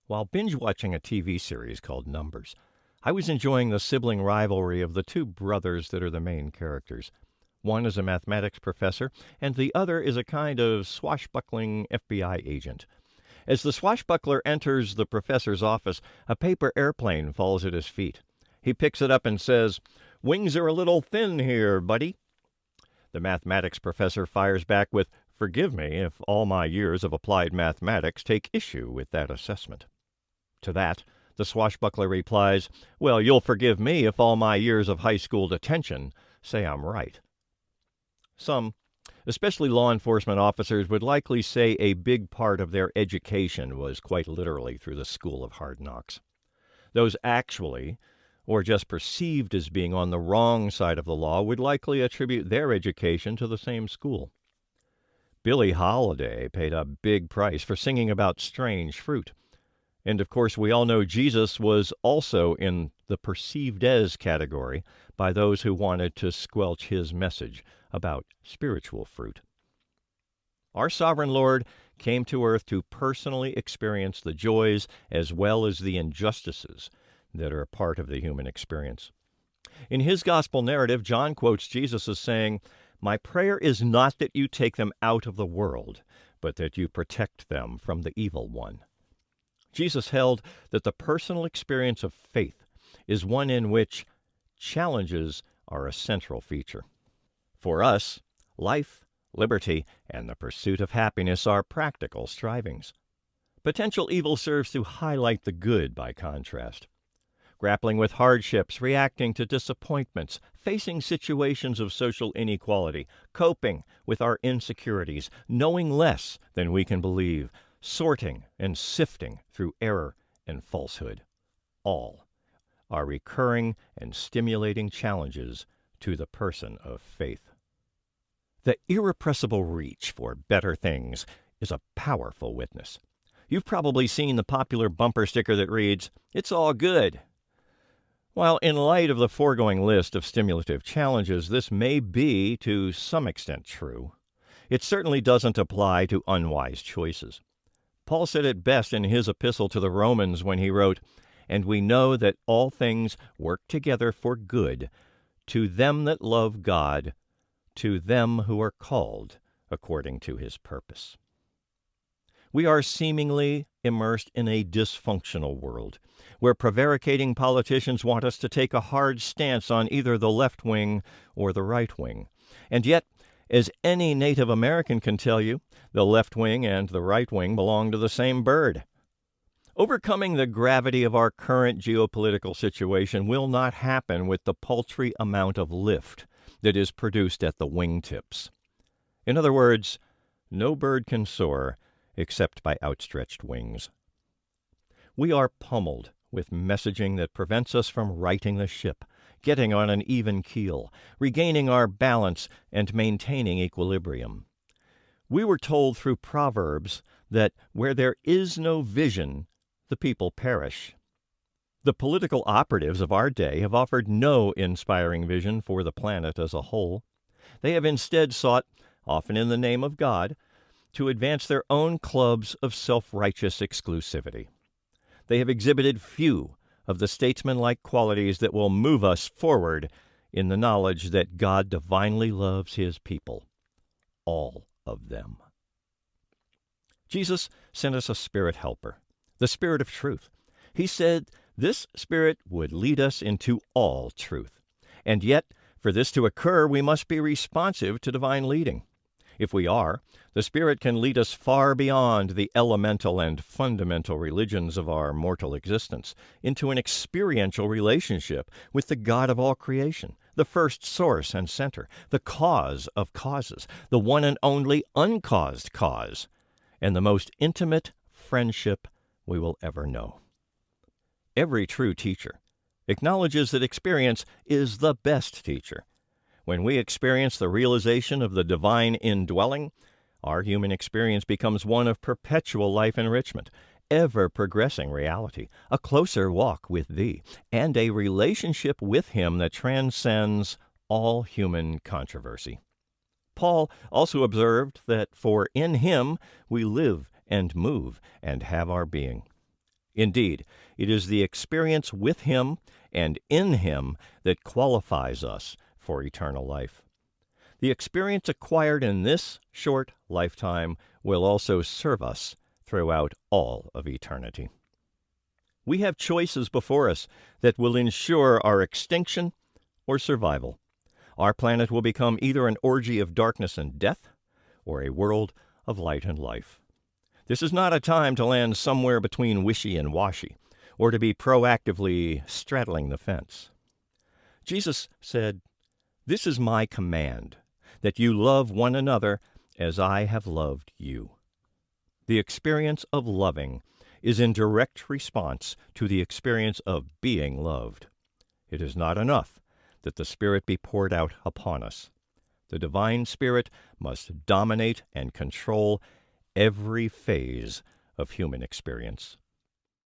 While binge-watching a TV series called Numbers, I was enjoying the sibling rivalry of the two brothers that are the main characters. One is a mathematics professor, and the other is a kind of swashbuckling FBI agent. As the swashbuckler enters the professor's office, a paper airplane falls at his feet. He picks it up and says, "Wings are a little thin here, buddy." The mathematics professor fires back with, "Forgive me if all my years of applied mathematics take issue with that assessment." To that, the swashbuckler replies, "Well, you'll forgive me if all my years of high school detention say I'm right." Some, especially law enforcement officers, would likely say a big part of their education was quite literally through the school of hard knocks. Those actually, or just perceived as being on the wrong side of the law, would likely attribute their education to the same school. Billie Holiday paid a big price for singing about strange fruit. And of course, we all know Jesus was also in the perceived as category by those who wanted to squelch his message about spiritual fruit. Our sovereign Lord came to earth to personally experience the joys as well as the injustices that are a part of the human experience. In his gospel narrative, John quotes Jesus as saying, "My prayer is not that you take them out of the world, but that you protect them from the evil one." Jesus held that the personal experience of faith is one in which challenges are a central feature. For us, life, liberty, and the pursuit of happiness are practical strivings. Potential evil serves to highlight the good by contrast. Grappling with hardships, reacting to disappointments, facing situations of social inequality, coping with our insecurities, knowing less than we can believe, sorting and sifting through error and falsehood. All are recurring and stimulating challenges to the person of faith. The irrepressible reach for better things is a powerful witness. You've probably seen the popular bumper sticker that reads, "It's all good." While in light of the foregoing list of stimulative challenges, this may be to some extent true, it certainly doesn't apply to unwise choices. Paul said it best in his epistle to the Romans when he wrote, "And we know that all things work together for good to them that love God, to them who are called according to his purpose." We are seemingly immersed in a dysfunctional world, where prevaricating politicians want us to take a hard stance on either the left wing or the right wing. And yet, as any Native American can tell you, the left wing and the right wing belong to the same bird. Overcoming the gravity of our current geopolitical situation will not happen with the paltry amount of lift that is produced at the wingtips. In other words, no bird can soar except by outstretched wings. We are pummeled with messaging that prevents us from righting the ship, getting on an even keel, regaining our balance, and maintaining equilibrium. We were told through Proverbs that where there is no vision, the people perish. The political operatives of our day have offered no inspiring vision for the planet as a whole. They have instead sought, often in the name of God, to advance their own clubs of self-righteous exclusivity. They have exhibited few of the statesman-like qualities that will move us forward in the knowledge that God divinely loves his people, all of them. Jesus sent us a spirit helper, the Spirit of truth. He said this Spirit would lead us into all truth. And yet, for this to occur, we must be responsive to divine leading. If we are, the Spirit can lead us far beyond the elemental and fundamental religions of our mortal existence into an experiential relationship with the God of all creation, the first source and center, the cause of causes, the one and only uncaused cause, and the most intimate friendship we will ever know. Every true teacher acknowledges that experience is the best teacher. When we experience the realization of the divine indwelling, our human experience becomes one of perpetual life enrichment, ever-progressing reality, a closer walk with Thee, and a relationship with Him that transcends all human controversy. Paul also observed that for in Him we live and move and have our being. Indeed, it is the experience with Him and in Him that qualifies us for eternal life. The experience acquired in this short lifetime will also serve us throughout all of eternity. We have choices before us that will ensure our extinction or survival. Our planet will become either an orgy of darkness and death or a world of light and life. This is not a time to land somewhere between wishy and washy, or to be proactively straddling the fence. Jesus said, "This is my command, that you love one another as I have loved you." The experience of loving is in direct response to the experience of being loved. It is not enough that the Spirit be poured out upon us. The divine Spirit must dominate and control every phase of human experience.